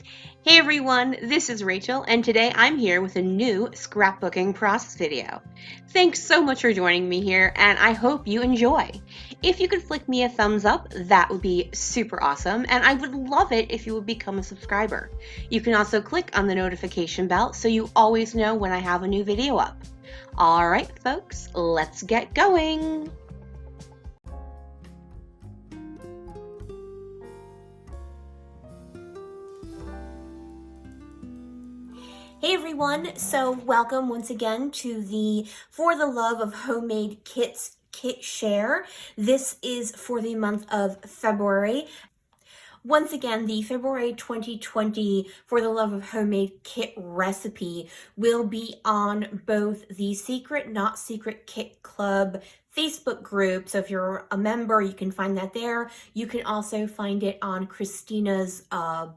Hey everyone, this is Rachel, and today I'm here with a new scrapbooking process video. Thanks so much for joining me here, and I hope you enjoy. If you could flick me a thumbs up, that would be super awesome, and I would love it if you would become a subscriber. You can also click on the notification bell so you always know when I have a new video up. Alright folks, let's get going! Hey everyone, so welcome once again to the For the Love of Homemade Kits kit share. This is for the month of February. Once again, the February 2020 For the Love of Homemade kit recipe will be on both the Secret Not Secret Kit Club Facebook group. So if you're a member, you can find that there. You can also find it on Christina's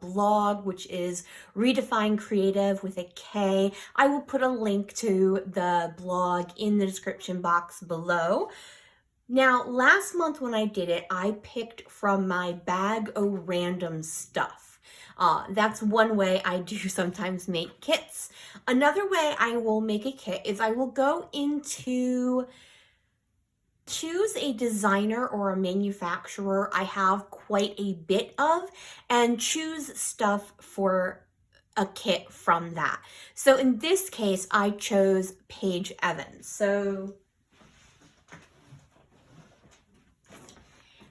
blog, which is Redefine Creative with a K. I will put a link to the blog in the description box below. Now, last month when I did it, I picked from my bag of random stuff. That's one way I do sometimes make kits. Another way I will make a kit is I will go into choose a designer or a manufacturer I have quite a bit of and choose stuff for a kit from that. So in this case, I chose Paige Evans. So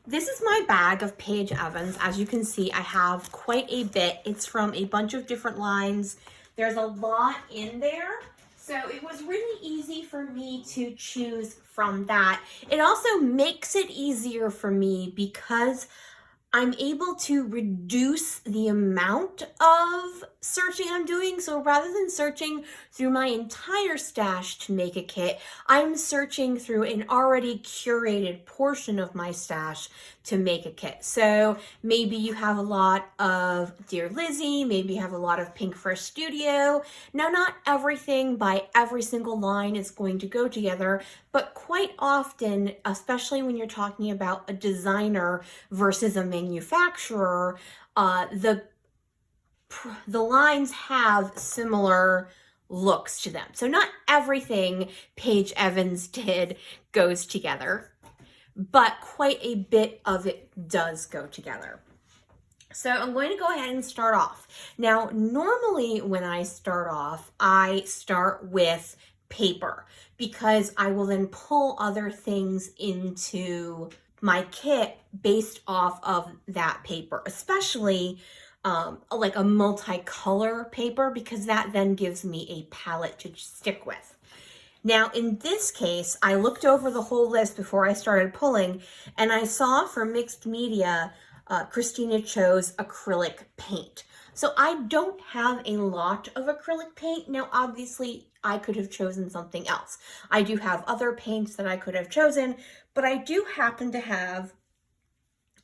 this is my bag of Paige Evans. As you can see, I have quite a bit. It's from a bunch of different lines. There's a lot in there. So it was really easy for me to choose from that. It also makes it easier for me because I'm able to reduce the amount of searching I'm doing. So rather than searching through my entire stash to make a kit, I'm searching through an already curated portion of my stash to make a kit. So maybe you have a lot of Dear Lizzy, maybe you have a lot of Pink Fresh Studio. Now, not everything by every single line is going to go together, but quite often, especially when you're talking about a designer versus a manufacturer, the lines have similar looks to them. So not everything Paige Evans did goes together, but quite a bit of it does go together. So I'm going to go ahead and start off. Now, normally when I start off, I start with paper because I will then pull other things into my kit based off of that paper, especially like a multicolor paper, because that then gives me a palette to stick with. Now, in this case, I looked over the whole list before I started pulling, and I saw for mixed media, Christina chose acrylic paint. So I don't have a lot of acrylic paint. Now, obviously, I could have chosen something else. I do have other paints that I could have chosen, but I do happen to have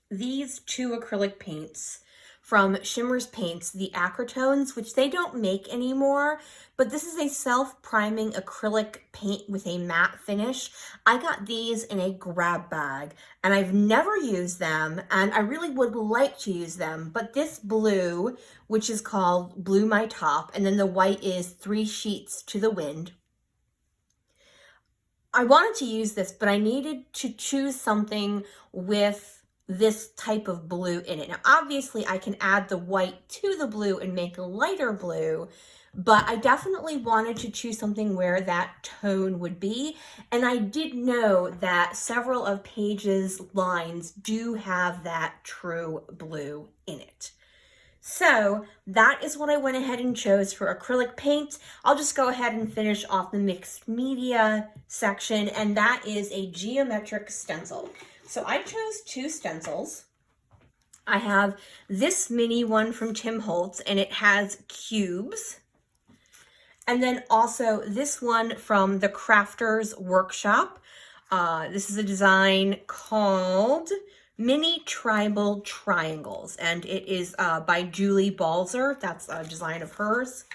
these two acrylic paints from Shimmers Paints, the Acrotones, which they don't make anymore, but this is a self-priming acrylic paint with a matte finish. I got these in a grab bag, and I've never used them, and I really would like to use them, but this blue, which is called Blue My Top, and then the white is Three Sheets to the Wind. I wanted to use this, but I needed to choose something with this type of blue in it. Now, obviously, I can add the white to the blue and make a lighter blue, but I definitely wanted to choose something where that tone would be. And I did know that several of Paige's lines do have that true blue in it. So that is what I went ahead and chose for acrylic paint. I'll just go ahead and finish off the mixed media section, and that is a geometric stencil. So I chose two stencils. I have this mini one from Tim Holtz, and it has cubes. And then also this one from the Crafters Workshop. This is a design called Mini Tribal Triangles, and it is by Julie Balzer. That's a design of hers.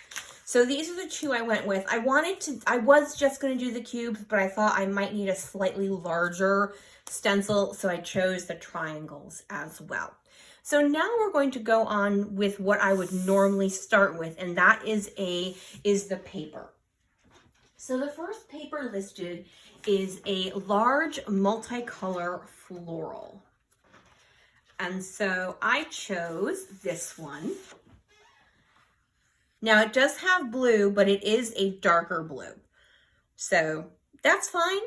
So these are the two I went with. I was just going to do the cubes, but I thought I might need a slightly larger stencil, so I chose the triangles as well. So now we're going to go on with what I would normally start with, and that is the paper. So the first paper listed is a large multicolor floral. And so I chose this one. Now it does have blue, but it is a darker blue. So that's fine.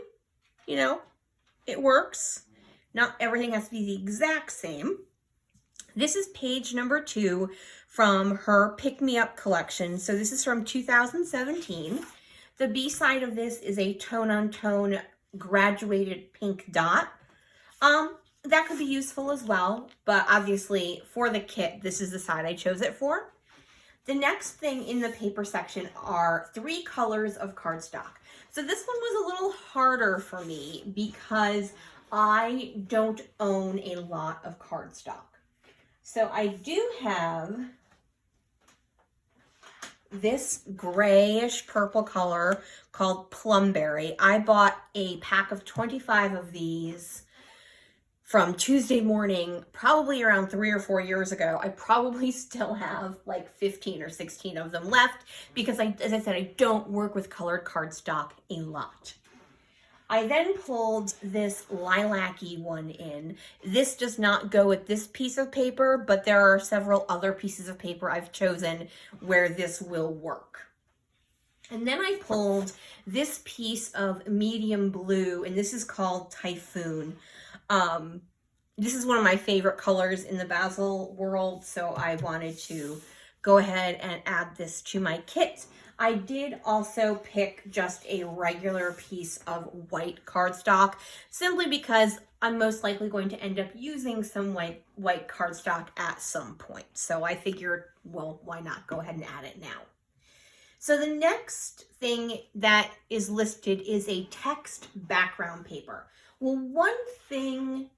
You know, it works. Not everything has to be the exact same. This is page number 2 from her Pick Me Up collection. So this is from 2017. The B side of this is a tone-on-tone graduated pink dot. That could be useful as well, but obviously for the kit, this is the side I chose it for. The next thing in the paper section are 3 colors of cardstock. So this one was a little harder for me because I don't own a lot of cardstock. So I do have this grayish purple color called Plumberry. I bought a pack of 25 of these from Tuesday Morning, probably around 3 or 4 years ago. I probably still have like 15 or 16 of them left because as I said, I don't work with colored cardstock a lot. I then pulled this lilac-y one in. This does not go with this piece of paper, but there are several other pieces of paper I've chosen where this will work. And then I pulled this piece of medium blue, and this is called Typhoon. This is one of my favorite colors in the Bazzill world, so I wanted to go ahead and add this to my kit. I did also pick just a regular piece of white cardstock, simply because I'm most likely going to end up using some white cardstock at some point. So I figured, well, why not go ahead and add it now? So the next thing that is listed is a text background paper. Well, one thing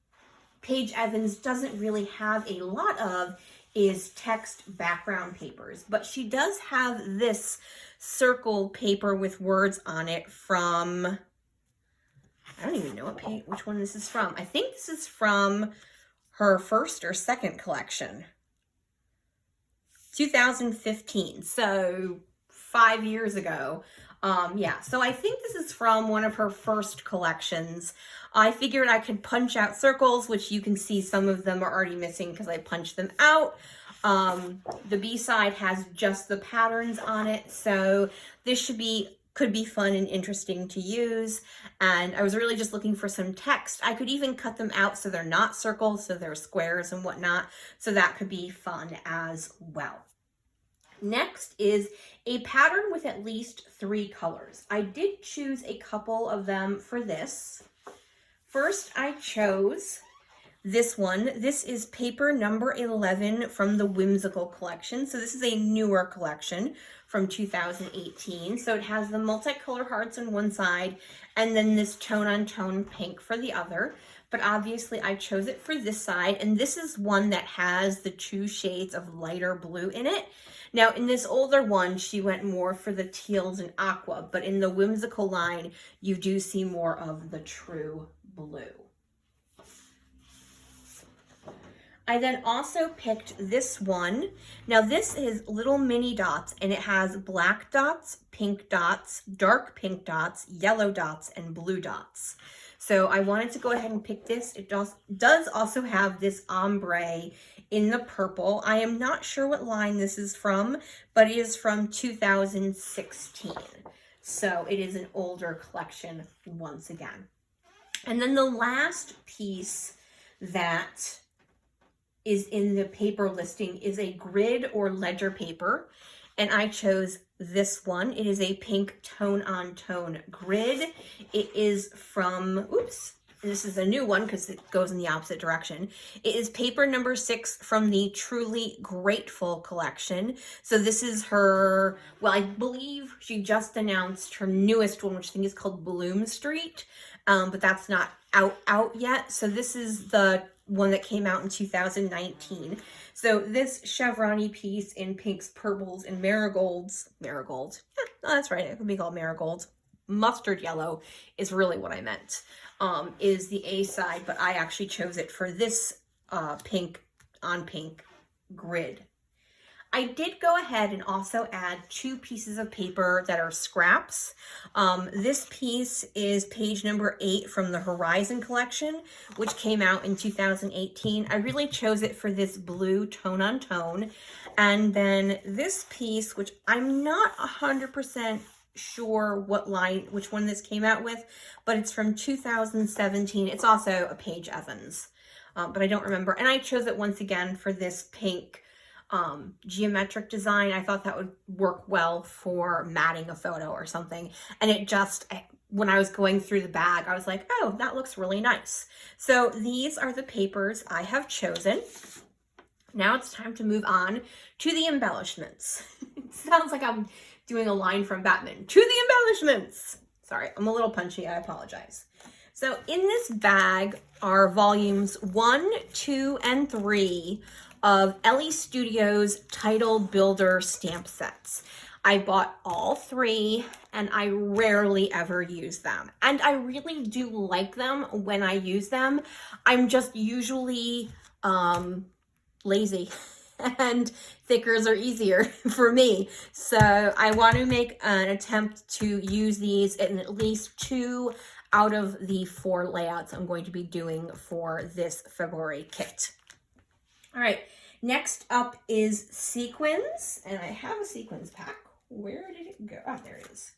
Paige Evans doesn't really have a lot of is text background papers, but she does have this circle paper with words on it from, I don't even know which one this is from. I think this is from her first or second collection, 2015, so 5 years ago. Yeah, so I think this is from one of her first collections. I figured I could punch out circles, which you can see some of them are already missing because I punched them out. The B side has just the patterns on it, so this could be fun and interesting to use. And I was really just looking for some text. I could even cut them out so they're not circles, so they're squares and whatnot. So that could be fun as well. Next is a pattern with at least 3 colors. I did choose a couple of them for this. First, I chose this one. This is paper number 11 from the Whimsical collection. So this is a newer collection from 2018. So it has the multicolor hearts on one side and then this tone-on-tone pink for the other. But obviously I chose it for this side, and this is one that has the 2 shades of lighter blue in it. Now in this older one, she went more for the teals and aqua, but in the Whimsical line, you do see more of the true blue. I then also picked this one. Now this is little mini dots, and it has black dots, pink dots, dark pink dots, yellow dots, and blue dots. So I wanted to go ahead and pick this. It does also have this ombre in the purple. I am not sure what line this is from, but it is from 2016. So it is an older collection once again. And then the last piece that is in the paper listing is a grid or ledger paper, and I chose this one. It is a pink tone-on-tone grid. It is from, this is a new one because it goes in the opposite direction. It is paper number 6 from the Truly Grateful collection. So this is her, well, I believe she just announced her newest one, which I think is called Bloom Street, but that's not out yet. So this is the one that came out in 2019. So this chevron-y piece in pinks, purples, and marigolds, yeah, no, that's right, it could be called marigold. Mustard yellow is really what I meant, is the A side, but I actually chose it for this pink on pink grid. I did go ahead and also add 2 pieces of paper that are scraps. This piece is page number 8 from the Horizon collection, which came out in 2018. I really chose it for this blue tone on tone. And then this piece, which I'm not 100% sure which one this came out with, but it's from 2017. It's also a Paige Evans, but I don't remember. And I chose it once again for this pink geometric design. I thought that would work well for matting a photo or something. And it just, when I was going through the bag, I was like, oh, that looks really nice. So these are the papers I have chosen. Now it's time to move on to the embellishments. It sounds like I'm doing a line from Batman. To the embellishments. Sorry, I'm a little punchy. I apologize. So in this bag are volumes 1, 2, and 3 of Ellie Studios Title Builder stamp sets. I bought all 3 and I rarely ever use them. And I really do like them when I use them. I'm just usually lazy and thickers are easier for me. So I want to make an attempt to use these in at least 2 out of the 4 layouts I'm going to be doing for this February kit. All right, next up is sequins, and I have a sequins pack. Where did it go? Oh, there it is.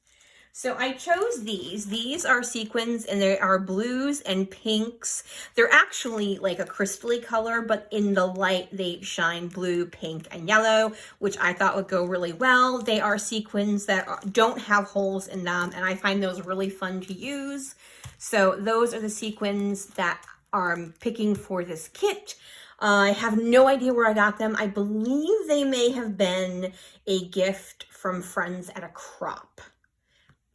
So I chose these. These are sequins, and they are blues and pinks. They're actually like a crystally color, but in the light, they shine blue, pink, and yellow, which I thought would go really well. They are sequins that don't have holes in them, and I find those really fun to use. So those are the sequins that I'm picking for this kit. I have no idea where I got them. I believe they may have been a gift from friends at a crop.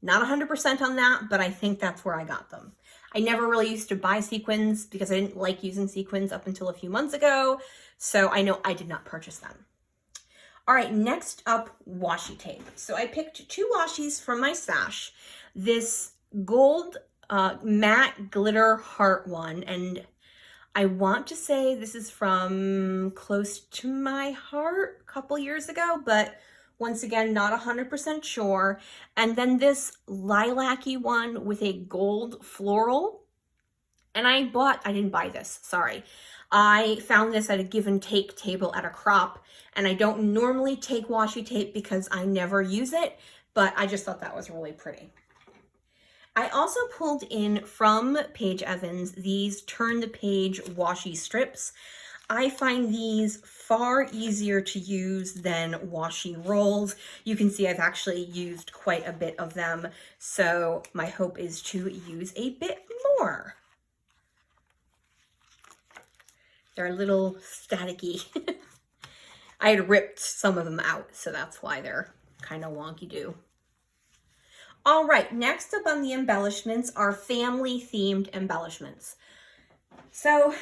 Not 100% on that, but I think that's where I got them. I never really used to buy sequins because I didn't like using sequins up until a few months ago, so I know I did not purchase them. All right, next up, washi tape. So I picked 2 washies from my stash. This gold matte glitter heart one, and I want to say this is from Close to My Heart a couple years ago, but once again, not 100% sure. And then this lilac-y one with a gold floral. And I didn't buy this, sorry. I found this at a give and take table at a crop, and I don't normally take washi tape because I never use it, but I just thought that was really pretty. I also pulled in from Paige Evans these Turn the Page washi strips. I find these far easier to use than washi rolls. You can see I've actually used quite a bit of them, so my hope is to use a bit more. They're a little staticky. I had ripped some of them out, so that's why they're kind of wonky-do. All right, next up on the embellishments are family-themed embellishments. So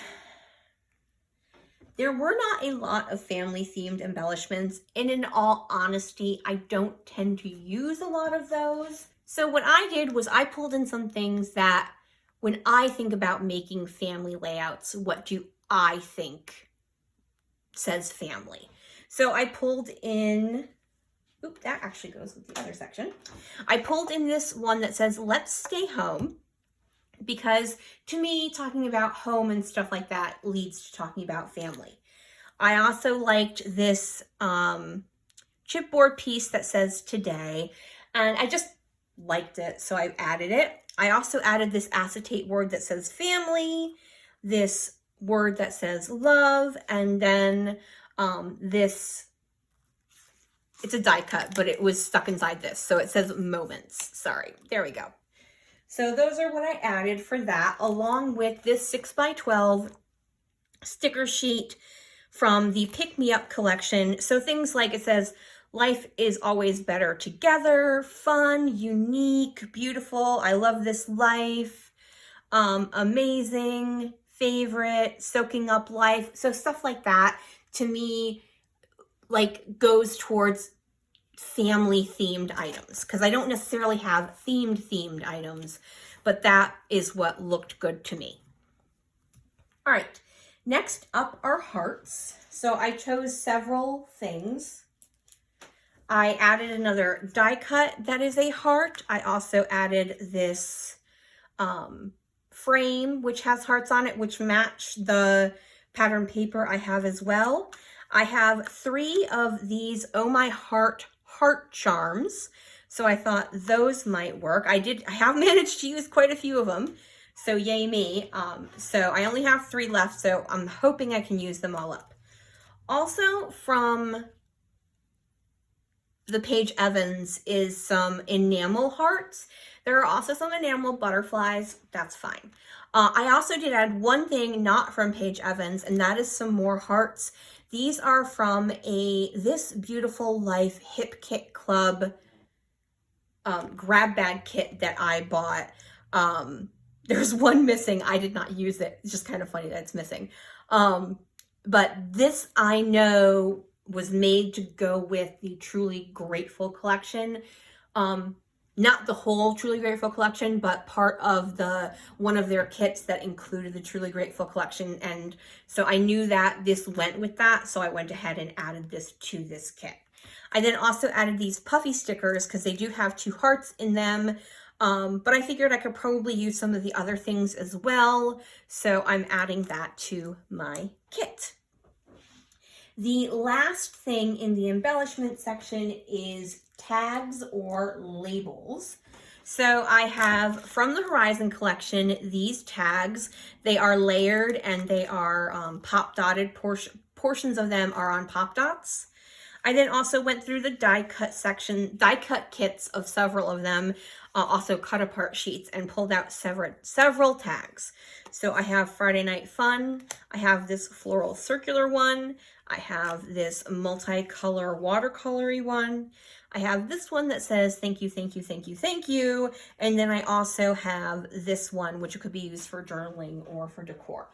there were not a lot of family-themed embellishments, and in all honesty, I don't tend to use a lot of those. So what I did was I pulled in some things that when I think about making family layouts, what do I think says family? So I pulled in, oop, that actually goes with the other section. I pulled in this one that says, let's stay home, because to me, talking about home and stuff like that leads to talking about family. I also liked this chipboard piece that says today, and I just liked it, so I added it. I also added this acetate word that says family, this word that says love, and then this, it's a die cut, but it was stuck inside this, so it says moments. Sorry, there we go. So those are what I added for that, along with this 6x12 sticker sheet from the Pick Me Up collection. So things like, it says, life is always better together, fun, unique, beautiful, I love this life, amazing, favorite, soaking up life. So stuff like that, to me, like goes towards family themed items, because I don't necessarily have themed items, but that is what looked good to me. All right, Next up are hearts. So I chose several things. I added another die cut that is a heart. I also added this frame which has hearts on it, which match the pattern paper I have as well. I have 3 of these Oh My Heart heart charms, so I thought those might work. I have managed to use quite a few of them, so yay me. So I only have 3 left, so I'm hoping I can use them all up. Also from the Paige Evans is some enamel hearts. There are also some enamel butterflies. That's fine. I also did add one thing not from Paige Evans, and that is some more hearts. These are from This Beautiful Life Hip Kit Club grab bag kit that I bought. There's one missing. I did not use it. It's just kind of funny that it's missing. But this I know was made to go with the Truly Grateful collection. Not the whole Truly Grateful collection, but part of one of their kits that included the Truly Grateful collection. And so I knew that this went with that, so I went ahead and added this to this kit. I then also added these puffy stickers because they do have 2 hearts in them. But I figured I could probably use some of the other things as well. So I'm adding that to my kit. The last thing in the embellishment section is tags or labels. So I have from the Horizon collection these tags. They are layered and they are pop dotted. Portions of them are on pop dots. I then also went through the die cut section, die cut kits of several of them, also cut apart sheets, and pulled out several tags. So I have Friday Night Fun, I have this floral circular one, I have this multicolor watercolory one, I have this one that says thank you, thank you, thank you, thank you, and then I also have this one which could be used for journaling or for decor.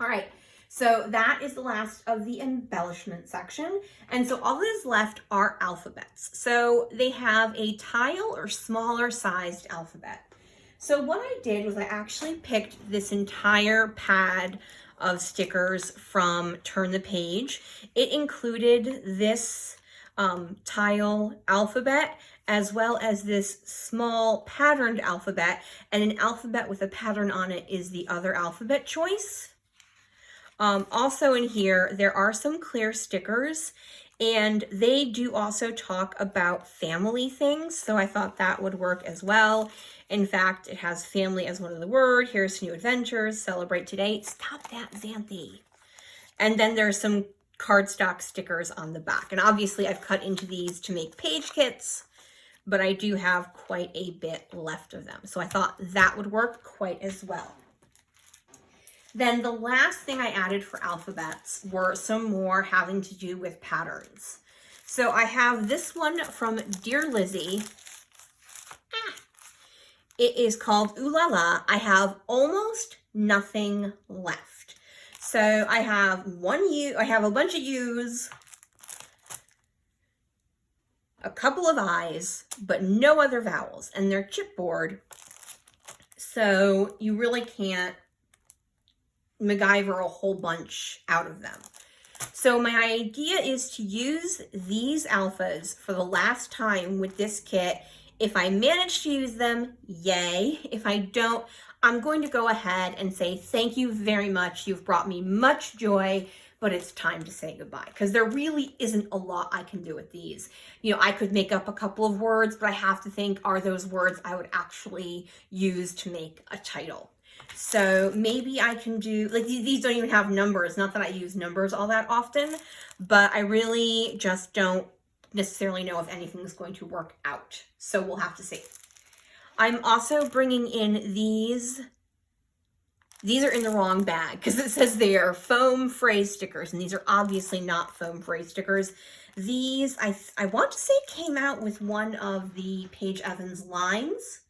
All right. So that is the last of the embellishment section. And so all that is left are alphabets. So they have a tile or smaller sized alphabet. So what I did was I actually picked this entire pad of stickers from Turn the Page. It included this tile alphabet as well as this small patterned alphabet, and an alphabet with a pattern on it is the other alphabet choice. Also in here, there are some clear stickers, and they do also talk about family things, so I thought that would work as well. In fact, it has family as one of the words. Here's new adventures, celebrate today. Stop that, Xanthe. And then there's some cardstock stickers on the back. And obviously I've cut into these to make page kits, but I do have quite a bit left of them. So I thought that would work quite as well. Then the last thing I added for alphabets were some more having to do with patterns. So I have this one from Dear Lizzie. It is called Ooh La La. I have almost nothing left. So I have I have a bunch of U's, a couple of I's, but no other vowels, and they're chipboard. So you really can't MacGyver a whole bunch out of them. So my idea is to use these alphas for the last time with this kit. If I manage to use them, yay. If I don't, I'm going to go ahead and say thank you very much. You've brought me much joy, but it's time to say goodbye, because there really isn't a lot I can do with these. You know, I could make up a couple of words, but I have to think, are those words I would actually use to make a title? So maybe I can do, like, these don't even have numbers. Not that I use numbers all that often, but I really just don't necessarily know if anything's going to work out. So we'll have to see. I'm also bringing in these. These are in the wrong bag because it says they are foam phrase stickers, and these are obviously not foam phrase stickers. These, I want to say came out with one of the Paige Evans lines.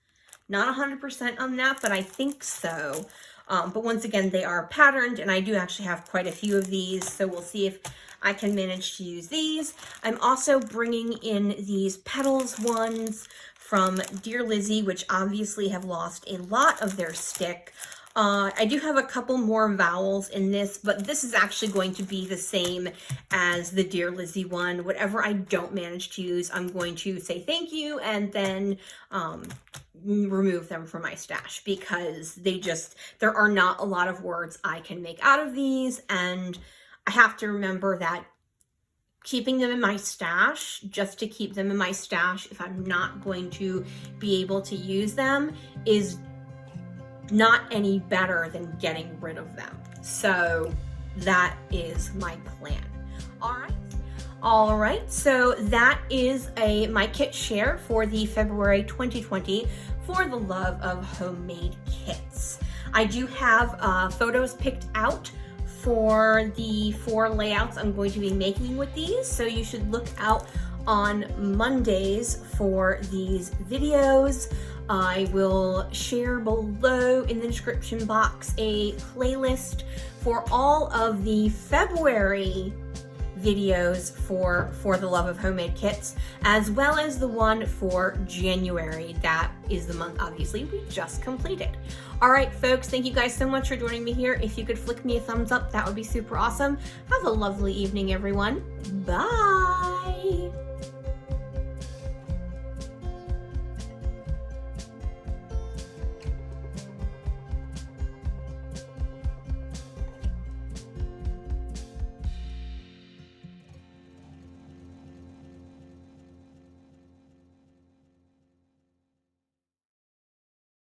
Not 100% on that, but I think so. But once again, they are patterned, and I do actually have quite a few of these, so we'll see if I can manage to use these. I'm also bringing in these petals ones from Dear Lizzie, which obviously have lost a lot of their stick. I do have a couple more vowels in this, but this is actually going to be the same as the Dear Lizzie one. Whatever I don't manage to use, I'm going to say thank you and then remove them from my stash, because there are not a lot of words I can make out of these, and I have to remember that keeping them in my stash, just to keep them in my stash, if I'm not going to be able to use them, is not any better than getting rid of them. So that is my plan. All right, so that is my kit share for the February 2020 For the Love of Homemade kits. I do have photos picked out for the 4 layouts I'm going to be making with these, so you should look out on Mondays for these videos. I will share below in the description box a playlist for all of the February videos for the Love of Homemade kits, as well as the one for January. That is the month, obviously, we just completed. All right, folks, thank you guys so much for joining me here. If you could flick me a thumbs up, that would be super awesome. Have a lovely evening, everyone. Bye.